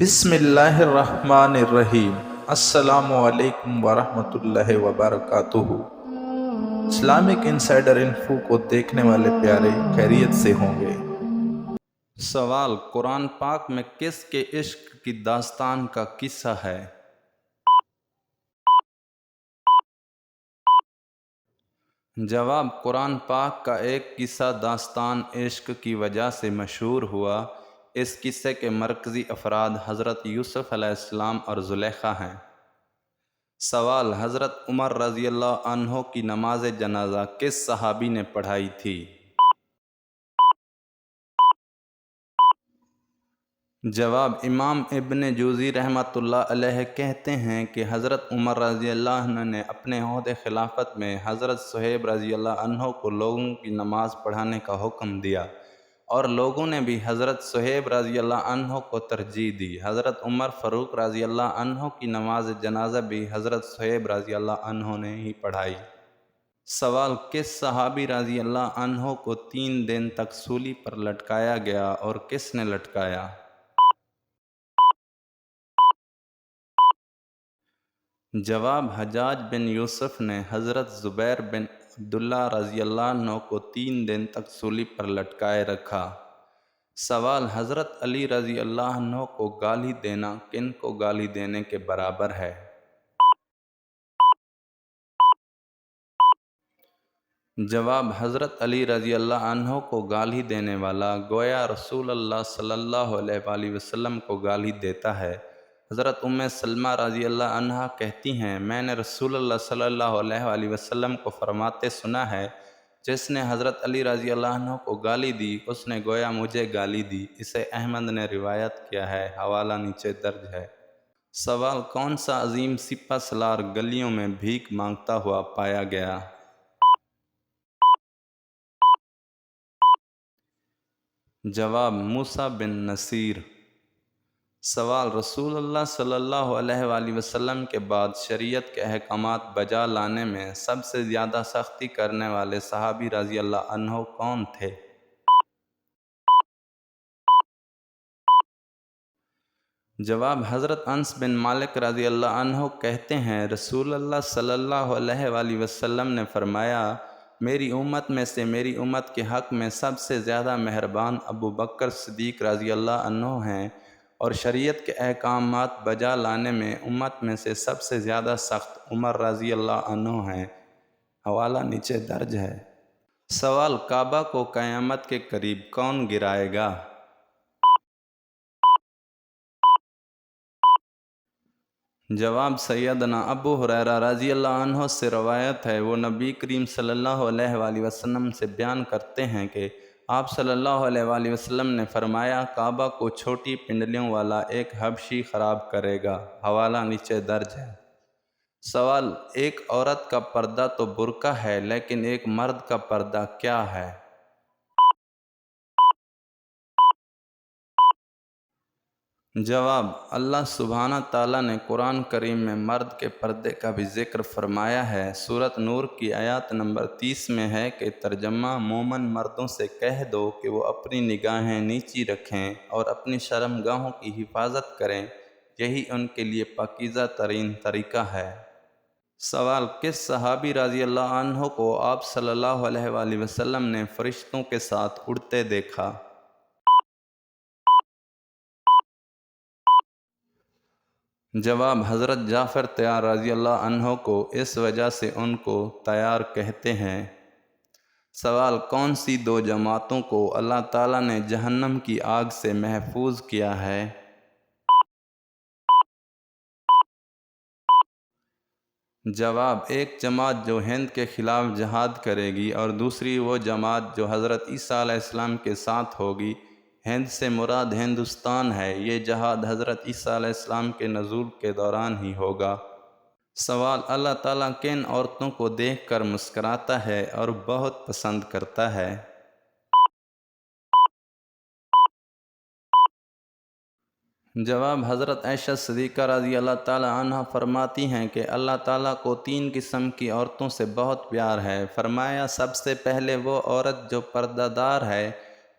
بسم اللہ الرحمن الرحیم۔ السلام علیکم ورحمۃ اللہ وبرکاتہ۔ اسلامک انسائیڈر انفو کو دیکھنے والے پیارے خیریت سے ہوں گے۔ سوال: قرآن پاک میں کس کے عشق کی داستان کا قصہ ہے؟ جواب: قرآن پاک کا ایک قصہ داستان عشق کی وجہ سے مشہور ہوا۔ اس قصے کے مرکزی افراد حضرت یوسف علیہ السلام اور زلیخا ہیں۔ سوال: حضرت عمر رضی اللہ عنہ کی نماز جنازہ کس صحابی نے پڑھائی تھی؟ جواب: امام ابن جوزی رحمۃ اللہ علیہ کہتے ہیں کہ حضرت عمر رضی اللہ عنہ نے اپنے عہد خلافت میں حضرت صہیب رضی اللہ عنہ کو لوگوں کی نماز پڑھانے کا حکم دیا، اور لوگوں نے بھی حضرت صہیب رضی اللہ عنہ کو ترجیح دی۔ حضرت عمر فاروق رضی اللہ عنہ کی نماز جنازہ بھی حضرت صہیب رضی اللہ عنہ نے ہی پڑھائی۔ سوال: کس صحابی رضی اللہ عنہ کو 3 دن تک سولی پر لٹکایا گیا اور کس نے لٹکایا؟ جواب: حجاج بن یوسف نے حضرت زبیر بن عبداللہ رضی اللہ عنہ کو 3 دن تک سولی پر لٹکائے رکھا۔ سوال: حضرت علی رضی اللہ عنہ کو گالی دینا کن کو گالی دینے کے برابر ہے؟ جواب: حضرت علی رضی اللہ عنہ کو گالی دینے والا گویا رسول اللہ صلی اللہ علیہ وآلہ وسلم کو گالی دیتا ہے۔ حضرت ام سلمہ رضی اللہ عنہا کہتی ہیں، میں نے رسول اللہ صلی اللہ علیہ وآلہ وسلم کو فرماتے سنا ہے، جس نے حضرت علی رضی اللہ عنہ کو گالی دی اس نے گویا مجھے گالی دی۔ اسے احمد نے روایت کیا ہے، حوالہ نیچے درج ہے۔ سوال: کون سا عظیم سپہ سالار گلیوں میں بھیک مانگتا ہوا پایا گیا؟ جواب: موسیٰ بن نصیر۔ سوال: رسول اللہ صلی اللہ علیہ وآلہ وسلم کے بعد شریعت کے احکامات بجا لانے میں سب سے زیادہ سختی کرنے والے صحابی رضی اللہ عنہ کون تھے؟ جواب: حضرت انس بن مالک رضی اللہ عنہ کہتے ہیں، رسول اللہ صلی اللہ علیہ وآلہ وسلم نے فرمایا، میری امت میں سے میری امت کے حق میں سب سے زیادہ مہربان ابو بکر صدیق رضی اللہ عنہ ہیں، اور شریعت کے احکامات بجا لانے میں امت میں سے سب سے زیادہ سخت عمر رضی اللہ عنہ ہیں۔ حوالہ نیچے درج ہے۔ سوال: کعبہ کو قیامت کے قریب کون گرائے گا؟ جواب: سیدنا ابو ہریرہ رضی اللہ عنہ سے روایت ہے، وہ نبی کریم صلی اللہ علیہ وآلہ وسلم سے بیان کرتے ہیں کہ آپ صلی اللہ علیہ وآلہ وسلم نے فرمایا، کعبہ کو چھوٹی پنڈلیوں والا ایک حبشی خراب کرے گا۔ حوالہ نیچے درج ہے۔ سوال: ایک عورت کا پردہ تو برقع ہے، لیکن ایک مرد کا پردہ کیا ہے؟ جواب: اللہ سبحانہ تعالیٰ نے قرآن کریم میں مرد کے پردے کا بھی ذکر فرمایا ہے۔ سورۃ نور کی آیات نمبر 30 میں ہے کہ ترجمہ: مومن مردوں سے کہہ دو کہ وہ اپنی نگاہیں نیچی رکھیں اور اپنی شرمگاہوں کی حفاظت کریں، یہی ان کے لیے پاکیزہ ترین طریقہ ہے۔ سوال: کس صحابی رضی اللہ عنہ کو آپ صلی اللہ علیہ وآلہ وسلم نے فرشتوں کے ساتھ اڑتے دیکھا؟ جواب: حضرت جعفر طیار رضی اللہ عنہ کو، اس وجہ سے ان کو طیار کہتے ہیں۔ سوال: کون سی 2 جماعتوں کو اللہ تعالیٰ نے جہنم کی آگ سے محفوظ کیا ہے؟ جواب: ایک جماعت جو ہند کے خلاف جہاد کرے گی، اور دوسری وہ جماعت جو حضرت عیسیٰ علیہ السلام کے ساتھ ہوگی۔ ہند سے مراد ہندوستان ہے۔ یہ جہاد حضرت عیسیٰ علیہ السلام کے نزول کے دوران ہی ہوگا۔ سوال: اللہ تعالیٰ کن عورتوں کو دیکھ کر مسکراتا ہے اور بہت پسند کرتا ہے؟ جواب: حضرت عائشہ صدیقہ رضی اللہ تعالیٰ عنہ فرماتی ہیں کہ اللہ تعالیٰ کو 3 قسم کی عورتوں سے بہت پیار ہے۔ فرمایا، سب سے پہلے وہ عورت جو پردہ دار ہے،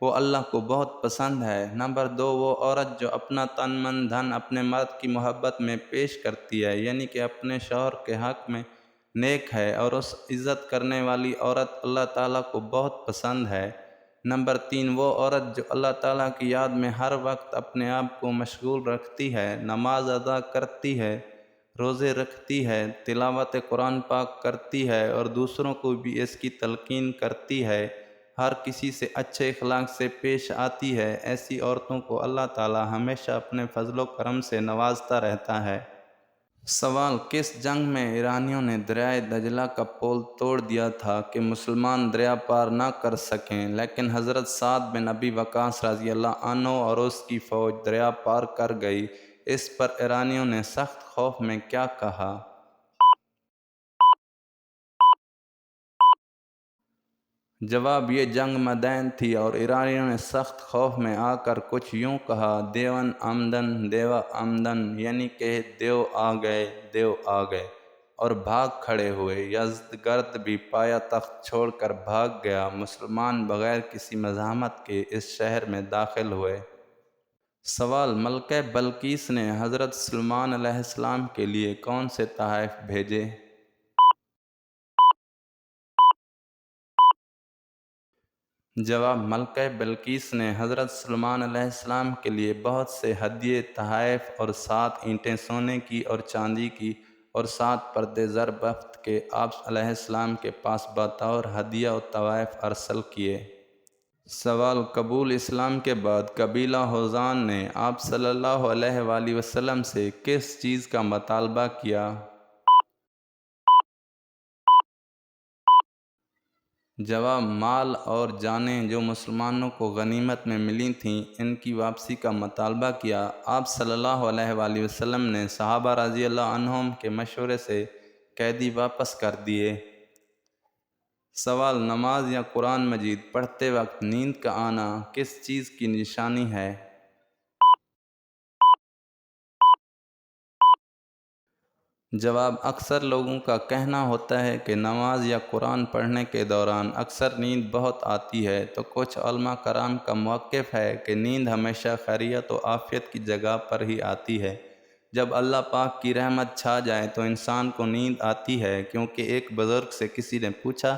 وہ اللہ کو بہت پسند ہے۔ نمبر 2، وہ عورت جو اپنا تن من دھن اپنے مرد کی محبت میں پیش کرتی ہے، یعنی کہ اپنے شوہر کے حق میں نیک ہے، اور اس عزت کرنے والی عورت اللہ تعالیٰ کو بہت پسند ہے۔ نمبر 3، وہ عورت جو اللہ تعالیٰ کی یاد میں ہر وقت اپنے آپ کو مشغول رکھتی ہے، نماز ادا کرتی ہے، روزے رکھتی ہے، تلاوت قرآن پاک کرتی ہے اور دوسروں کو بھی اس کی تلقین کرتی ہے، ہر کسی سے اچھے اخلاق سے پیش آتی ہے، ایسی عورتوں کو اللہ تعالیٰ ہمیشہ اپنے فضل و کرم سے نوازتا رہتا ہے۔ سوال: کس جنگ میں ایرانیوں نے دریائے دجلہ کا پول توڑ دیا تھا کہ مسلمان دریا پار نہ کر سکیں، لیکن حضرت سعد بن ابی وقاص رضی اللہ عنہ اور اس کی فوج دریا پار کر گئی؟ اس پر ایرانیوں نے سخت خوف میں کیا کہا؟ جواب: یہ جنگ مدین تھی اور ایرانیوں نے سخت خوف میں آ کر کچھ یوں کہا: دیون آمدن، دیوا آمدن، یعنی کہ دیو آ گئے، دیو آ گئے، اور بھاگ کھڑے ہوئے۔ یزدگرد بھی پایا تخت چھوڑ کر بھاگ گیا۔ مسلمان بغیر کسی مزاحمت کے اس شہر میں داخل ہوئے۔ سوال: ملکہ بلقیس نے حضرت سلیمان علیہ السلام کے لیے کون سے تحائف بھیجے؟ جواب: ملکہ بلقیس نے حضرت سلیمان علیہ السلام کے لیے بہت سے ہدیے، تحائف اور 7 اینٹیں سونے کی اور چاندی کی اور 7 پردے زر بافت کے آپ علیہ السلام کے پاس بطور ہدیہ و تحائف ارسل کیے۔ سوال: قبول اسلام کے بعد قبیلہ ہوزان نے آپ صلی اللہ علیہ وآلہ وسلم سے کس چیز کا مطالبہ کیا؟ جواب: مال اور جانیں جو مسلمانوں کو غنیمت میں ملی تھیں، ان کی واپسی کا مطالبہ کیا۔ آپ صلی اللہ علیہ وآلہ وسلم نے صحابہ رضی اللہ عنہم کے مشورے سے قیدی واپس کر دیے۔ سوال: نماز یا قرآن مجید پڑھتے وقت نیند کا آنا کس چیز کی نشانی ہے؟ جواب: اکثر لوگوں کا کہنا ہوتا ہے کہ نماز یا قرآن پڑھنے کے دوران اکثر نیند بہت آتی ہے، تو کچھ علماء کرام کا موقف ہے کہ نیند ہمیشہ خیریت و عافیت کی جگہ پر ہی آتی ہے۔ جب اللہ پاک کی رحمت چھا جائے تو انسان کو نیند آتی ہے، کیونکہ ایک بزرگ سے کسی نے پوچھا: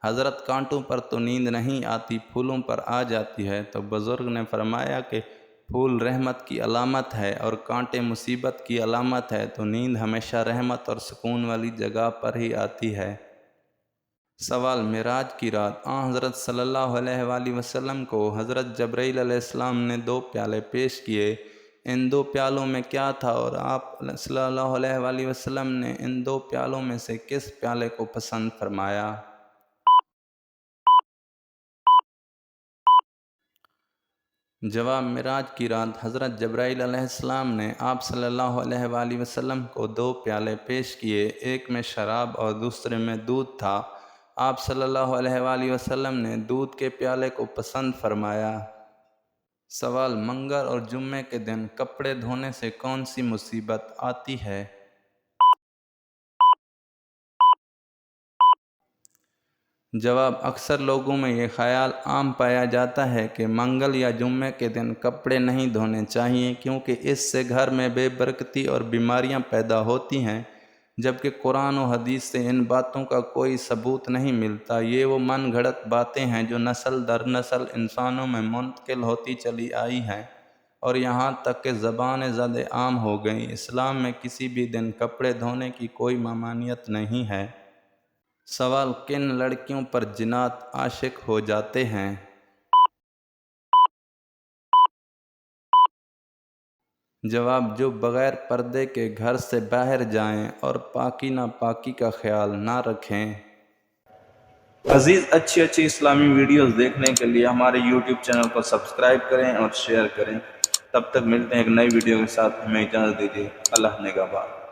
حضرت کانٹوں پر تو نیند نہیں آتی، پھولوں پر آ جاتی ہے؟ تو بزرگ نے فرمایا کہ پھول رحمت کی علامت ہے اور کانٹے مصیبت کی علامت ہے، تو نیند ہمیشہ رحمت اور سکون والی جگہ پر ہی آتی ہے۔ سوال: معراج کی رات حضرت صلی اللہ علیہ وآلہ وسلم کو حضرت جبرائیل علیہ السلام نے 2 پیالے پیش کیے، ان 2 پیالوں میں کیا تھا اور آپ صلی اللہ علیہ وآلہ وسلم نے ان 2 پیالوں میں سے کس پیالے کو پسند فرمایا؟ جواب: معراج کی رات حضرت جبرائیل علیہ السلام نے آپ صلی اللہ علیہ وآلہ وسلم کو 2 پیالے پیش کیے، ایک میں شراب اور دوسرے میں دودھ تھا۔ آپ صلی اللہ علیہ وآلہ وسلم نے دودھ کے پیالے کو پسند فرمایا۔ سوال: منگل اور جمعے کے دن کپڑے دھونے سے کون سی مصیبت آتی ہے؟ جواب: اکثر لوگوں میں یہ خیال عام پایا جاتا ہے کہ منگل یا جمعے کے دن کپڑے نہیں دھونے چاہیے، کیونکہ اس سے گھر میں بے برکتی اور بیماریاں پیدا ہوتی ہیں، جبکہ قرآن و حدیث سے ان باتوں کا کوئی ثبوت نہیں ملتا۔ یہ وہ من گھڑت باتیں ہیں جو نسل در نسل انسانوں میں منتقل ہوتی چلی آئی ہیں اور یہاں تک کہ زبان زد عام ہو گئیں۔ اسلام میں کسی بھی دن کپڑے دھونے کی کوئی ممانعت نہیں ہے۔ سوال: کن لڑکیوں پر جنات عاشق ہو جاتے ہیں؟ جواب: جو بغیر پردے کے گھر سے باہر جائیں اور پاکی ناپاکی کا خیال نہ رکھیں۔ مزید اچھی اسلامی ویڈیوز دیکھنے کے لیے ہمارے YouTube چینل کو سبسکرائب کریں اور شیئر کریں۔ تب تک ملتے ہیں ایک نئی ویڈیو کے ساتھ، ہمیں اجازت دیجیے۔ اللہ نگہبان۔